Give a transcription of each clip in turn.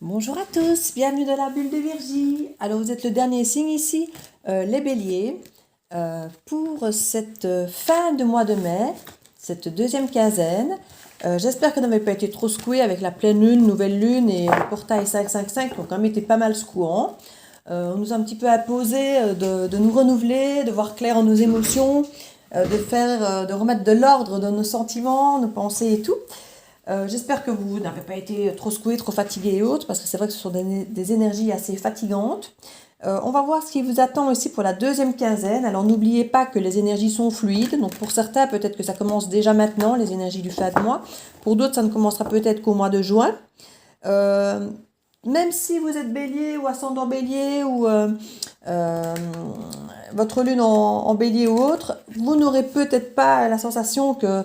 Bonjour à tous, bienvenue dans la bulle de Virgie. Alors vous êtes le dernier signe ici, les béliers, pour cette fin de mois de mai, cette deuxième quinzaine. J'espère que vous n'avez pas été trop secoués avec la pleine lune, nouvelle lune et le portail 555 qui ont quand même été pas mal secouants. On nous a un petit peu imposé de nous renouveler, de voir clair en nos émotions, de remettre de l'ordre dans nos sentiments, nos pensées et tout. J'espère que vous n'avez pas été trop secoué, trop fatigué et autres, parce que c'est vrai que ce sont des énergies assez fatigantes. On va voir ce qui vous attend aussi pour la deuxième quinzaine. Alors n'oubliez pas que les énergies sont fluides, donc pour certains peut-être que ça commence déjà maintenant, les énergies du fin de mois. Pour d'autres ça ne commencera peut-être qu'au mois de juin. Même si vous êtes bélier ou ascendant bélier ou euh, votre lune en bélier ou autre, vous n'aurez peut-être pas la sensation que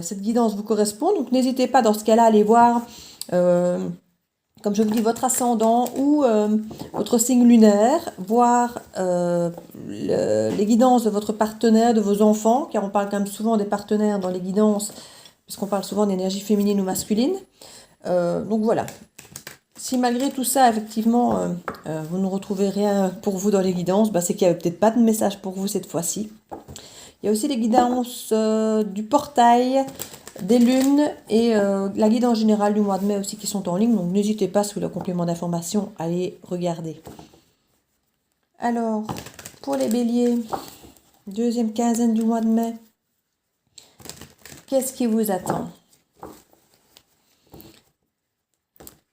cette guidance vous correspond. Donc n'hésitez pas dans ce cas-là à aller voir, comme je vous dis, votre ascendant ou votre signe lunaire, voir les guidances de votre partenaire, de vos enfants, car on parle quand même souvent des partenaires dans les guidances, puisqu'on parle souvent d'énergie féminine ou masculine. Donc voilà. Si malgré tout ça, effectivement, vous ne retrouvez rien pour vous dans les guidances, c'est qu'il n'y avait peut-être pas de message pour vous cette fois-ci. Il y a aussi les guidances du portail, des lunes et la guidance générale du mois de mai aussi qui sont en ligne. Donc n'hésitez pas, sous le complément d'information, à les regarder. Alors, pour les béliers, deuxième quinzaine du mois de mai, qu'est-ce qui vous attend ?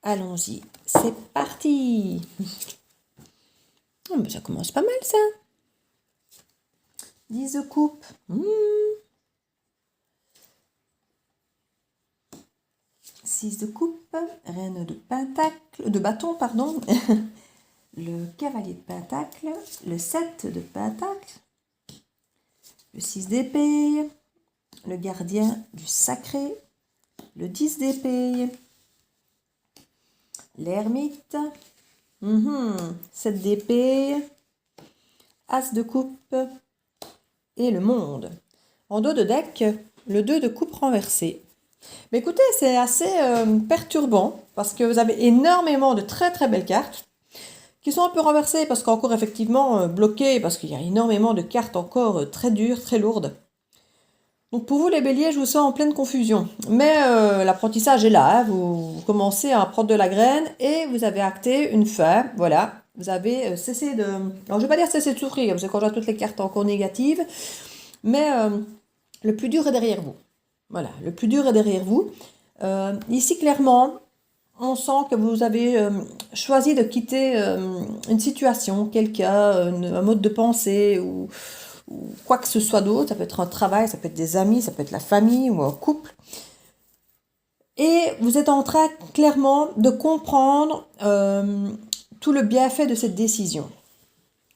Allons-y, c'est parti. Oh, mais ça commence pas mal ça. 10 de coupe. 6 de coupe. Reine de pentacle, de bâton, pardon. Le cavalier de pentacle. Le 7 de pentacle. Le 6 d'épée. Le gardien du sacré. Le 10 d'épée. L'ermite. 7 d'épée. As de coupe. Et le monde. En dos de deck, le 2 de coupe renversé. Mais écoutez, c'est assez perturbant parce que vous avez énormément de très très belles cartes qui sont un peu renversées parce qu'encore effectivement bloquées parce qu'il y a énormément de cartes encore très dures, très lourdes. Donc pour vous les béliers, je vous sens en pleine confusion. Mais l'apprentissage est là, hein. Vous commencez à prendre de la graine et vous avez acté une fin, voilà. Vous avez cessé de... Alors je ne vais pas dire cesser de souffrir, parce que quand je vois toutes les cartes encore négatives, mais le plus dur est derrière vous. Voilà, le plus dur est derrière vous. Ici, clairement, on sent que vous avez choisi de quitter une situation, quelqu'un, un mode de pensée ou quoi que ce soit d'autre. Ça peut être un travail, ça peut être des amis, ça peut être la famille ou un couple. Et vous êtes en train, clairement, de comprendre tout le bienfait de cette décision.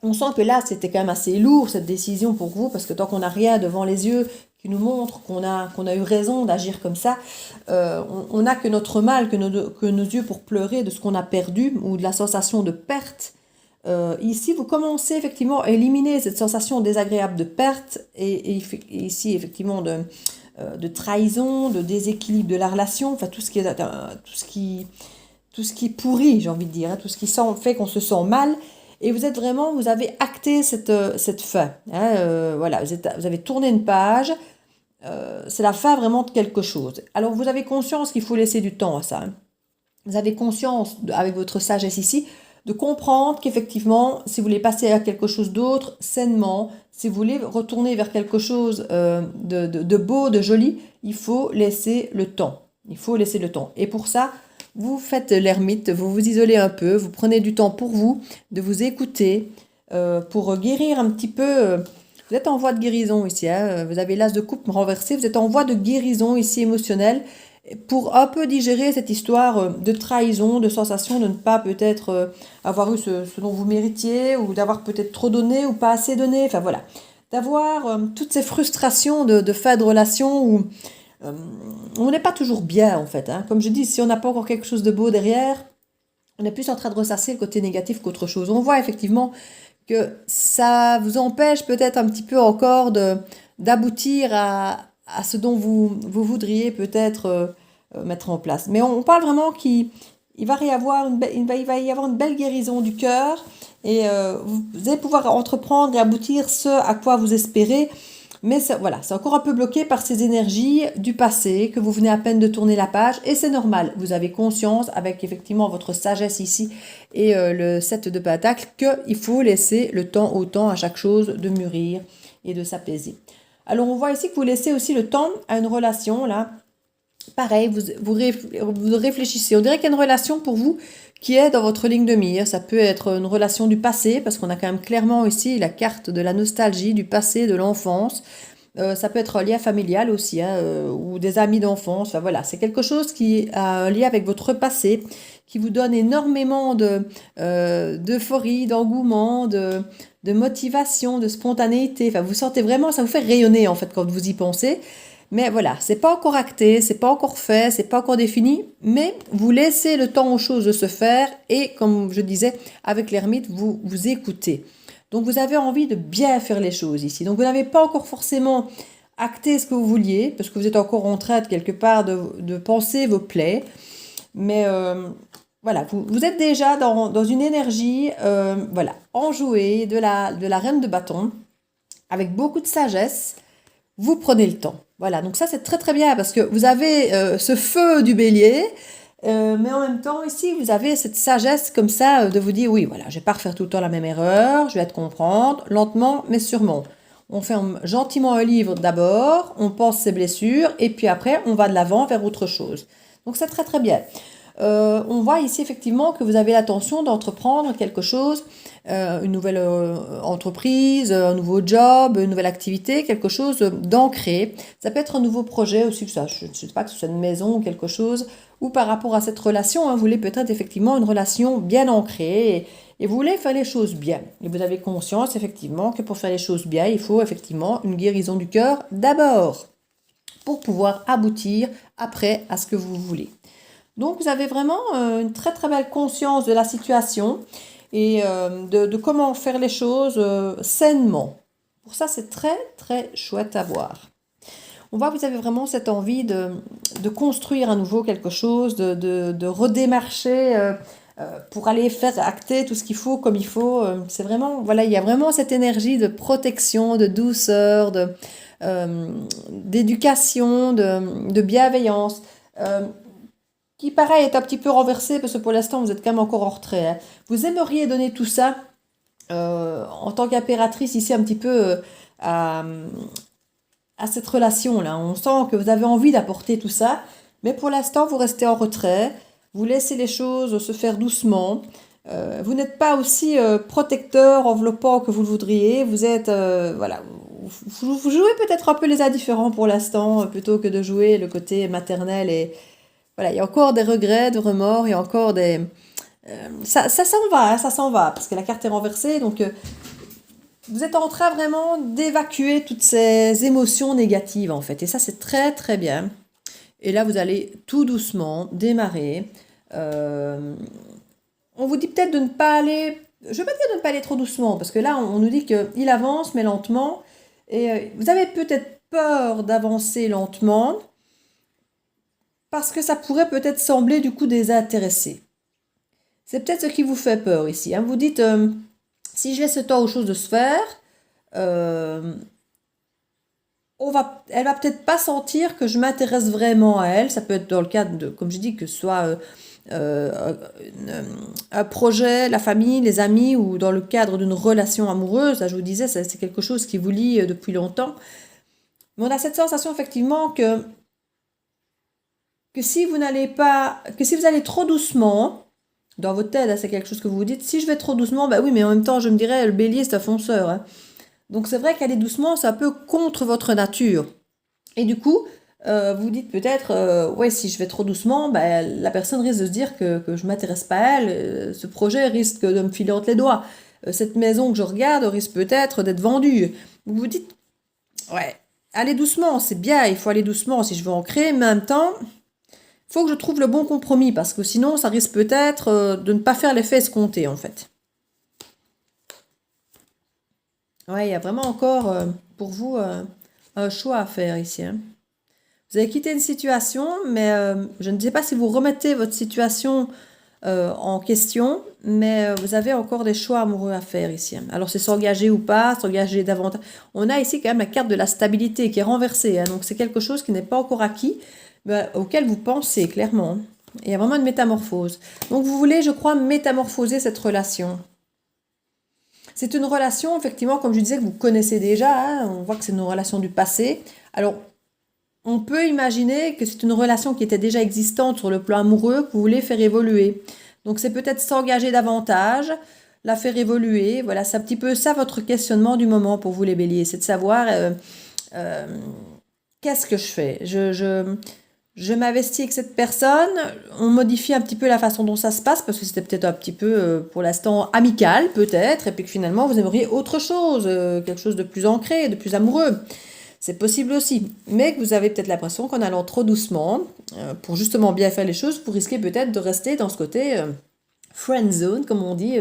On sent que là, c'était quand même assez lourd, cette décision pour vous, parce que tant qu'on n'a rien devant les yeux qui nous montre qu'on a eu raison d'agir comme ça, on n'a que notre mal, que nos yeux pour pleurer de ce qu'on a perdu, ou de la sensation de perte. Ici, vous commencez effectivement à éliminer cette sensation désagréable de perte, et ici, effectivement, de trahison, de déséquilibre de la relation, enfin tout ce qui pourrit, j'ai envie de dire, hein, tout ce qui fait qu'on se sent mal. Et vous avez acté cette fin. Hein, voilà, vous avez tourné une page. C'est la fin vraiment de quelque chose. Alors vous avez conscience qu'il faut laisser du temps à ça. Hein. Vous avez conscience, avec votre sagesse ici, de comprendre qu'effectivement, si vous voulez passer à quelque chose d'autre, sainement, si vous voulez retourner vers quelque chose de beau, de joli, il faut laisser le temps. Il faut laisser le temps. Et pour ça, vous faites l'ermite, vous vous isolez un peu, vous prenez du temps pour vous, de vous écouter, pour guérir un petit peu. Vous êtes en voie de guérison ici, hein, vous avez l'as de coupe renversé, vous êtes en voie de guérison ici émotionnelle, pour un peu digérer cette histoire de trahison, de sensation de ne pas peut-être avoir eu ce dont vous méritiez, ou d'avoir peut-être trop donné ou pas assez donné, enfin voilà. D'avoir toutes ces frustrations de fin de relation où on n'est pas toujours bien en fait. Hein. Comme je dis, si on n'a pas encore quelque chose de beau derrière, on est plus en train de ressasser le côté négatif qu'autre chose. On voit effectivement que ça vous empêche peut-être un petit peu encore d'aboutir à ce dont vous voudriez peut-être mettre en place. Mais on parle vraiment il va il va y avoir une belle guérison du cœur et vous allez pouvoir entreprendre et aboutir ce à quoi vous espérez. Mais voilà, c'est encore un peu bloqué par ces énergies du passé, que vous venez à peine de tourner la page, et c'est normal. Vous avez conscience, avec effectivement votre sagesse ici et le 7 de Pentacle, qu'il faut laisser le temps au temps à chaque chose de mûrir et de s'apaiser. Alors on voit ici que vous laissez aussi le temps à une relation, là. Pareil, vous réfléchissez. On dirait qu'il y a une relation pour vous qui est dans votre ligne de mire. Ça peut être une relation du passé, parce qu'on a quand même clairement ici la carte de la nostalgie, du passé, de l'enfance. Ça peut être un lien familial aussi, hein, ou des amis d'enfance. Enfin voilà, c'est quelque chose qui a un lien avec votre passé, qui vous donne énormément d'euphorie, d'engouement, de motivation, de spontanéité. Enfin, vous sentez vraiment, ça vous fait rayonner en fait quand vous y pensez. Mais voilà, c'est pas encore acté, c'est pas encore fait, c'est pas encore défini, mais vous laissez le temps aux choses de se faire et comme je disais, avec l'ermite, vous écoutez. Donc vous avez envie de bien faire les choses ici. Donc vous n'avez pas encore forcément acté ce que vous vouliez, parce que vous êtes encore en train de quelque part de penser vos plaies. Mais voilà, vous êtes déjà dans une énergie voilà, enjouée de la reine de bâton, avec beaucoup de sagesse. Vous prenez le temps. Voilà, donc ça c'est très très bien parce que vous avez ce feu du bélier, mais en même temps ici vous avez cette sagesse comme ça de vous dire oui voilà, je vais pas refaire tout le temps la même erreur, je vais te comprendre, lentement mais sûrement. On ferme gentiment un livre d'abord, on pense ses blessures et puis après on va de l'avant vers autre chose. Donc c'est très très bien. On voit ici effectivement que vous avez l'intention d'entreprendre quelque chose, une nouvelle entreprise, un nouveau job, une nouvelle activité, quelque chose d'ancré. Ça peut être un nouveau projet aussi, ça, je ne sais pas que ce soit une maison ou quelque chose, ou par rapport à cette relation, hein, vous voulez peut-être effectivement une relation bien ancrée et vous voulez faire les choses bien. Et vous avez conscience effectivement que pour faire les choses bien, il faut effectivement une guérison du cœur d'abord pour pouvoir aboutir après à ce que vous voulez. Donc vous avez vraiment une très très belle conscience de la situation et de comment faire les choses sainement. Pour ça, c'est très très chouette à voir. On voit que vous avez vraiment cette envie de construire à nouveau quelque chose, de redémarcher pour aller faire acter tout ce qu'il faut comme il faut. C'est vraiment, voilà, il y a vraiment cette énergie de protection, de douceur, d'éducation, de bienveillance. Qui pareil est un petit peu renversé parce que pour l'instant vous êtes quand même encore en retrait. Hein. Vous aimeriez donner tout ça en tant qu'impératrice ici un petit peu à cette relation-là. On sent que vous avez envie d'apporter tout ça, mais pour l'instant vous restez en retrait, vous laissez les choses se faire doucement. Vous n'êtes pas aussi protecteur, enveloppant que vous le voudriez. Vous êtes, voilà, vous jouez peut-être un peu les indifférents pour l'instant, plutôt que de jouer le côté maternel et voilà, il y a encore des regrets, des remords, il y a encore des... ça s'en va, hein, ça s'en va, parce que la carte est renversée, donc vous êtes en train vraiment d'évacuer toutes ces émotions négatives, en fait, et ça, c'est très, très bien. Et là, vous allez tout doucement démarrer. On vous dit peut-être de ne pas aller... Je ne veux pas dire de ne pas aller trop doucement, parce que là, on nous dit qu'il avance, mais lentement, et vous avez peut-être peur d'avancer lentement, parce que ça pourrait peut-être sembler du coup désintéressé. C'est peut-être ce qui vous fait peur ici. Hein. Vous dites, si je laisse le temps aux choses de se faire, elle va peut-être pas sentir que je m'intéresse vraiment à elle. Ça peut être dans le cadre de, comme je dis, que ce soit un projet, la famille, les amis, ou dans le cadre d'une relation amoureuse. Là, je vous disais, c'est quelque chose qui vous lie depuis longtemps. Mais on a cette sensation effectivement que si vous n'allez pas, que si vous allez trop doucement, dans votre tête, hein, c'est quelque chose que vous vous dites, si je vais trop doucement, bah oui, mais en même temps, je me dirais, le bélier, c'est un fonceur. Hein. Donc c'est vrai qu'aller doucement, c'est un peu contre votre nature. Et du coup, vous dites peut-être, ouais, si je vais trop doucement, bah, la personne risque de se dire que je ne m'intéresse pas à elle, ce projet risque de me filer entre les doigts. Cette maison que je regarde risque peut-être d'être vendue. Vous vous dites, ouais, allez doucement, c'est bien, il faut aller doucement si je veux en créer, mais en même temps, il faut que je trouve le bon compromis, parce que sinon, ça risque peut-être de ne pas faire l'effet escompté, en fait. Ouais, il y a vraiment encore, pour vous, un choix à faire ici. Hein. Vous avez quitté une situation, mais je ne sais pas si vous remettez votre situation en question, mais vous avez encore des choix amoureux à faire ici. Alors c'est s'engager ou pas, s'engager davantage. On a ici quand même la carte de la stabilité qui est renversée, hein, donc c'est quelque chose qui n'est pas encore acquis, mais auquel vous pensez clairement. Il y a vraiment une métamorphose. Donc vous voulez, je crois, métamorphoser cette relation. C'est une relation, effectivement, comme je disais, que vous connaissez déjà, hein, on voit que c'est une relation du passé. Alors, on peut imaginer que c'est une relation qui était déjà existante sur le plan amoureux que vous voulez faire évoluer. Donc c'est peut-être s'engager davantage, la faire évoluer. Voilà, c'est un petit peu ça votre questionnement du moment pour vous les béliers. C'est de savoir euh, qu'est-ce que je fais. Je m'investis avec cette personne, on modifie un petit peu la façon dont ça se passe, parce que c'était peut-être un petit peu, pour l'instant, amical, peut-être, et puis que finalement, vous aimeriez autre chose, quelque chose de plus ancré, de plus amoureux. C'est possible aussi, mais que vous avez peut-être l'impression qu'en allant trop doucement, pour justement bien faire les choses, vous risquez peut-être de rester dans ce côté friend zone, comme on dit,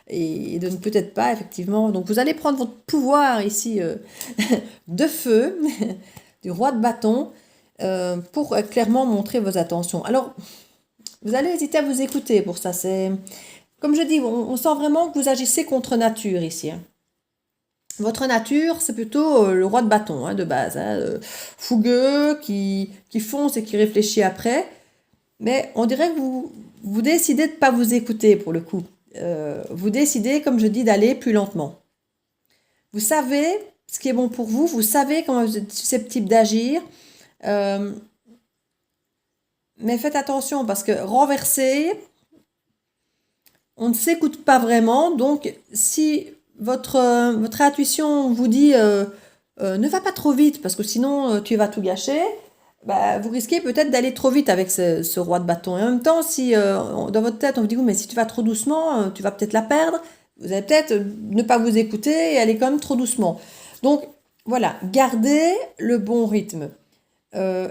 et de ne peut-être pas, effectivement. Donc vous allez prendre votre pouvoir ici de feu, du roi de bâton, pour clairement montrer vos attentions. Alors, vous allez hésiter à vous écouter pour ça. C'est, comme je dis, on sent vraiment que vous agissez contre nature ici, hein. Votre nature, c'est plutôt le roi de bâton, hein, de base, hein, fougueux, qui fonce et qui réfléchit après. Mais on dirait que vous décidez de ne pas vous écouter pour le coup. Vous décidez, comme je dis, d'aller plus lentement. Vous savez ce qui est bon pour vous, vous savez comment vous êtes susceptible d'agir. Euh, mais faites attention parce que renverser, on ne s'écoute pas vraiment. Donc, si votre intuition vous dit ne va pas trop vite parce que sinon tu vas tout gâcher, bah, vous risquez peut-être d'aller trop vite avec ce roi de bâton. Et en même temps, si dans votre tête on vous dit oui, mais si tu vas trop doucement, tu vas peut-être la perdre, vous allez peut-être ne pas vous écouter et aller quand même trop doucement. Donc voilà, gardez le bon rythme.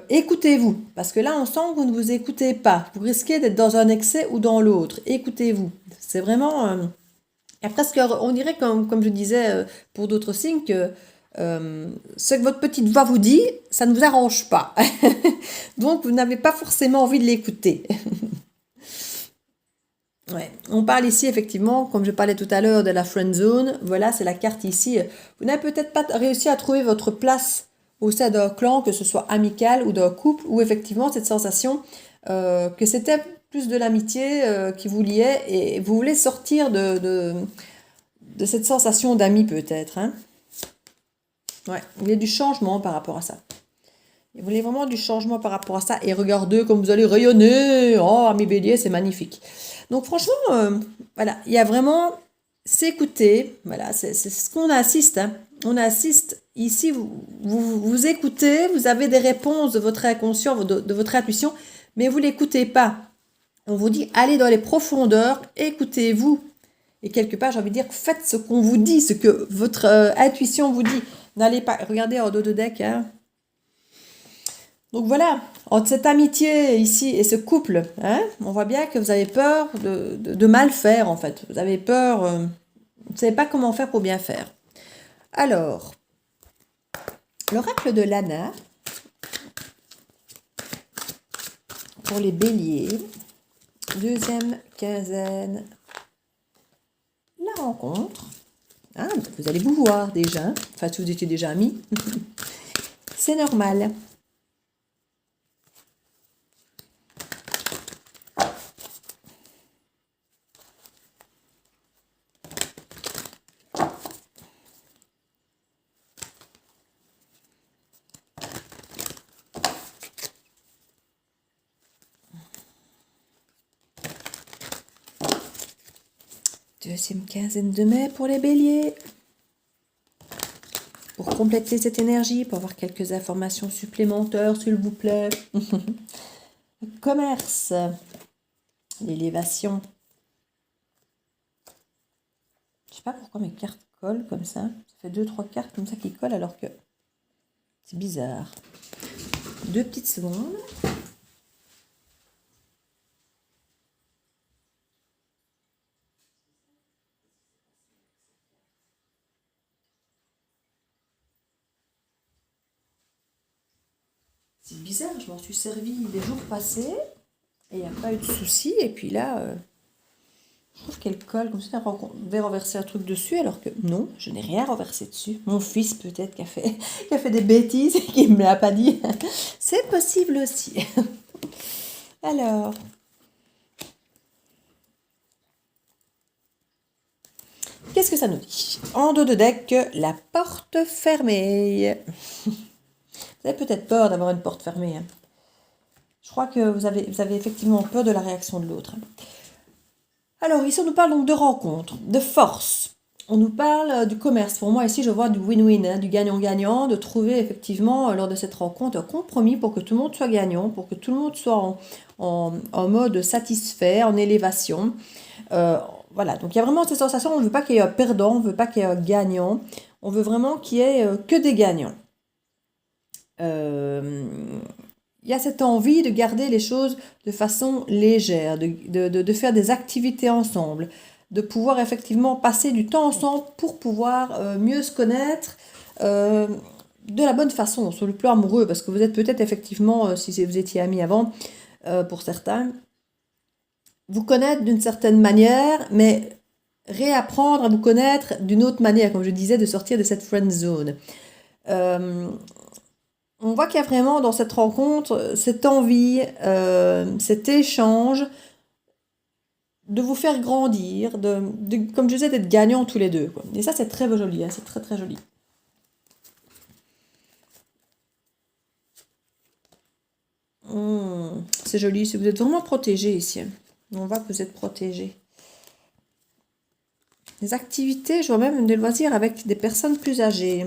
Écoutez-vous, parce que là on sent que vous ne vous écoutez pas. Vous risquez d'être dans un excès ou dans l'autre. Écoutez-vous. C'est vraiment... il y a presque, on dirait, comme je disais pour d'autres signes, que ce que votre petite voix vous dit, ça ne vous arrange pas. Donc, vous n'avez pas forcément envie de l'écouter. Ouais. On parle ici, effectivement, comme je parlais tout à l'heure, de la friend zone. Voilà, c'est la carte ici. Vous n'avez peut-être pas réussi à trouver votre place au sein d'un clan, que ce soit amical ou d'un couple, où effectivement, cette sensation que c'était plus de l'amitié qui vous liait et vous voulez sortir de cette sensation d'amis peut-être, hein. Ouais, vous voulez du changement par rapport à ça. Vous voulez vraiment du changement par rapport à ça et regardez comme vous allez rayonner. Oh, ami bélier, c'est magnifique. Donc franchement, voilà, il y a vraiment s'écouter. Voilà, c'est ce qu'on assiste, hein. On assiste ici, vous écoutez, vous avez des réponses de votre inconscient, de votre intuition, mais vous l'écoutez pas. On vous dit, allez dans les profondeurs, écoutez-vous. Et quelque part, j'ai envie de dire, faites ce qu'on vous dit, ce que votre intuition vous dit. N'allez pas, regardez en dos de deck, hein. Donc voilà, entre cette amitié ici et ce couple, hein, on voit bien que vous avez peur de mal faire en fait. Vous avez peur, vous ne savez pas comment faire pour bien faire. Alors, l'oracle de Lana, pour les béliers, deuxième quinzaine, la rencontre. Ah, vous allez vous voir déjà, enfin si vous étiez déjà amis, c'est normal. Deuxième quinzaine de mai pour les béliers. Pour compléter cette énergie, pour avoir quelques informations supplémentaires, s'il vous plaît. Commerce, l'élévation. Je sais pas pourquoi mes cartes collent comme ça. Ça fait 2-3 cartes comme ça qui collent alors que c'est bizarre. 2 petites secondes. C'est bizarre, je m'en suis servi les jours passés et il n'y a pas eu de souci. Et puis là, qu'elle colle comme ça, on devait renverser un truc dessus, alors que non, je n'ai rien renversé dessus. Mon fils peut-être qui a fait des bêtises et qui ne me l'a pas dit. C'est possible aussi. Alors, qu'est-ce que ça nous dit? En dos de deck, la porte fermée. Vous avez peut-être peur d'avoir une porte fermée. Hein. Je crois que vous avez effectivement peur de la réaction de l'autre. Alors ici, on nous parle donc de rencontre, de force. On nous parle du commerce. Pour moi, ici, je vois du win-win, hein, du gagnant-gagnant, de trouver effectivement, lors de cette rencontre, un compromis pour que tout le monde soit gagnant, pour que tout le monde soit en mode satisfait, en élévation. Voilà, donc il y a vraiment cette sensation, on ne veut pas qu'il y ait un perdant, on ne veut pas qu'il y ait un gagnant, on veut vraiment qu'il y ait que des gagnants. Il y a cette envie de garder les choses de façon légère, de faire des activités ensemble, de pouvoir effectivement passer du temps ensemble pour pouvoir mieux se connaître de la bonne façon, sur le plan amoureux, parce que vous êtes peut-être effectivement, si vous étiez amis avant, pour certains, vous connaître d'une certaine manière, mais réapprendre à vous connaître d'une autre manière, comme je disais, de sortir de cette friend zone. On voit qu'il y a vraiment dans cette rencontre cette envie, cet échange de vous faire grandir, comme je disais, d'être gagnants tous les deux. Quoi. Et ça, c'est très joli, hein, c'est très très joli. C'est joli, vous êtes vraiment protégé ici. On voit que vous êtes protégé. Des activités, je vois même des loisirs avec des personnes plus âgées.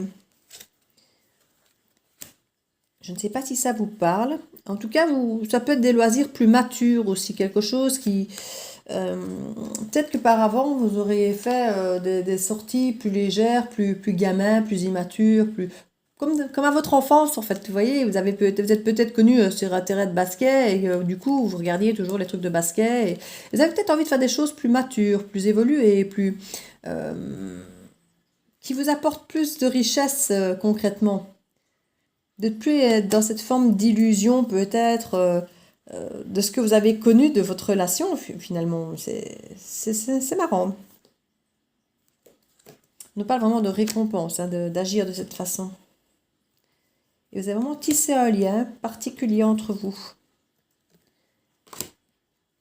Je ne sais pas si ça vous parle. En tout cas, ça peut être des loisirs plus matures aussi. Quelque chose qui... peut-être que par avant, vous auriez fait des sorties plus légères, plus gamins, plus immatures, plus... Comme à votre enfance, en fait. Vous voyez, vous êtes peut-être connu sur un terrain de basket et du coup, vous regardiez toujours les trucs de basket. Et vous avez peut-être envie de faire des choses plus matures, plus évoluées, plus... qui vous apportent plus de richesse concrètement. De plus être dans cette forme d'illusion peut-être de ce que vous avez connu de votre relation finalement. C'est marrant. On nous parle vraiment de récompense, hein, d'agir de cette façon. Et vous avez vraiment tissé un lien particulier entre vous.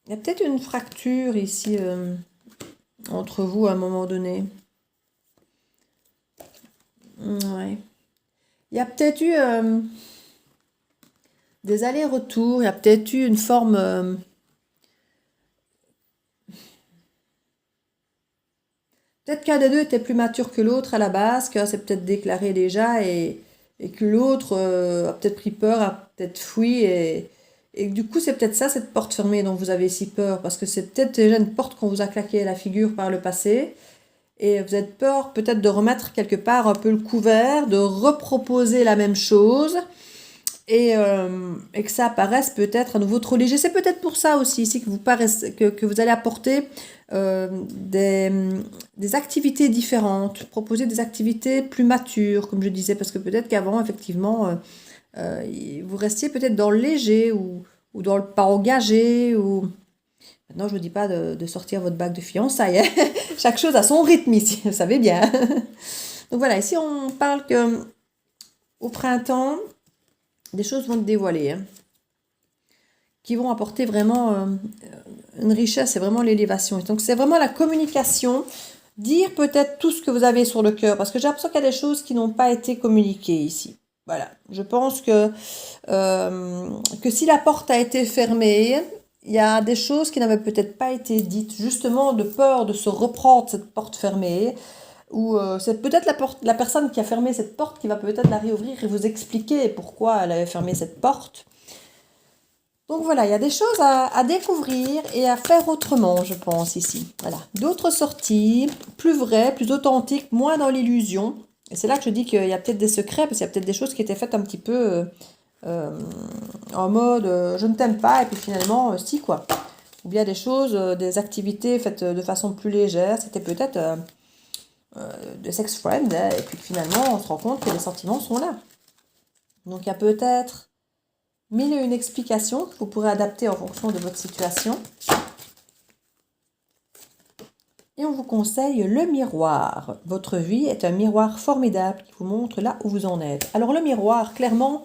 Il y a peut-être une fracture ici entre vous à un moment donné. Ouais. Il y a peut-être eu des allers-retours, il y a peut-être eu une forme... peut-être qu'un des deux était plus mature que l'autre à la base, qu'un s'est peut-être déclaré déjà et que l'autre a peut-être pris peur, a peut-être fui et du coup c'est peut-être ça, cette porte fermée dont vous avez si peur, parce que c'est peut-être déjà une porte qu'on vous a claqué à la figure par le passé. Et vous avez peur peut-être de remettre quelque part un peu le couvert, de reproposer la même chose et que ça apparaisse peut-être à nouveau trop léger. C'est peut-être pour ça aussi ici que vous allez apporter des activités différentes, proposer des activités plus matures, comme je disais, parce que peut-être qu'avant, effectivement, vous restiez peut-être dans le léger ou dans le pas engagé ou... Maintenant, je ne vous dis pas de sortir votre bague de fiançailles. Hein. Chaque chose a son rythme ici, vous savez bien. Donc voilà, ici on parle que au printemps, des choses vont se dévoiler, hein, qui vont apporter vraiment une richesse, c'est vraiment l'élévation. Donc c'est vraiment la communication, dire peut-être tout ce que vous avez sur le cœur, parce que j'ai l'impression qu'il y a des choses qui n'ont pas été communiquées ici. Voilà, je pense que si la porte a été fermée, il y a des choses qui n'avaient peut-être pas été dites, justement de peur de se reprendre cette porte fermée, ou c'est peut-être la personne qui a fermé cette porte qui va peut-être la réouvrir et vous expliquer pourquoi elle avait fermé cette porte. Donc voilà, il y a des choses à découvrir et à faire autrement, je pense, ici. Voilà, d'autres sorties, plus vraies, plus authentiques, moins dans l'illusion. Et c'est là que je dis qu'il y a peut-être des secrets, parce qu'il y a peut-être des choses qui étaient faites un petit peu... en mode je ne t'aime pas et puis finalement si quoi, ou bien des choses, des activités faites de façon plus légère, c'était peut-être de sex friend hein, et puis finalement on se rend compte que les sentiments sont là. Donc il y a peut-être mille et une explications que vous pourrez adapter en fonction de votre situation. Et on vous conseille le miroir. Votre vie est un miroir formidable qui vous montre là où vous en êtes. Alors le miroir, clairement,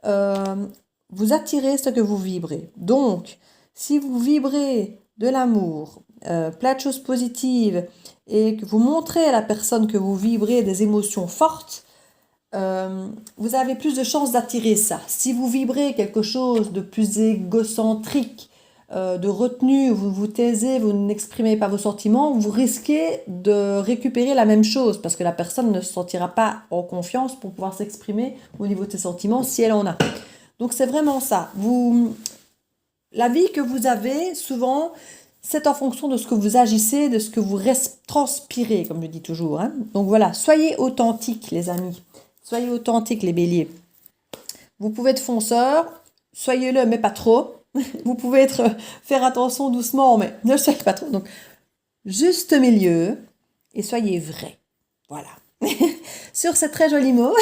vous attirez ce que vous vibrez. Donc, si vous vibrez de l'amour, plein de choses positives, et que vous montrez à la personne que vous vibrez des émotions fortes, vous avez plus de chances d'attirer ça. Si vous vibrez quelque chose de plus égocentrique, de retenue, vous vous taisez, vous n'exprimez pas vos sentiments, vous risquez de récupérer la même chose parce que la personne ne se sentira pas en confiance pour pouvoir s'exprimer au niveau de ses sentiments si elle en a. Donc c'est vraiment ça. La vie que vous avez, souvent, c'est en fonction de ce que vous agissez, de ce que vous transpirez, comme je dis toujours. Hein. Donc voilà, soyez authentiques les amis. Soyez authentiques les béliers. Vous pouvez être fonceur, soyez-le, mais pas trop. Vous pouvez faire attention doucement, mais ne le soyez pas trop. Donc, juste milieu et soyez vrai. Voilà. Sur ces très jolis mots,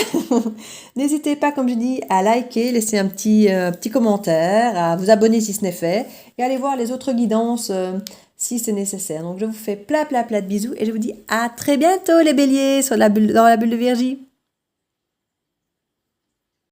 n'hésitez pas, comme je dis, à liker, laisser un petit commentaire, à vous abonner si ce n'est fait, et allez voir les autres guidances si c'est nécessaire. Donc, je vous fais plein de bisous et je vous dis à très bientôt les béliers dans la bulle de Virgie.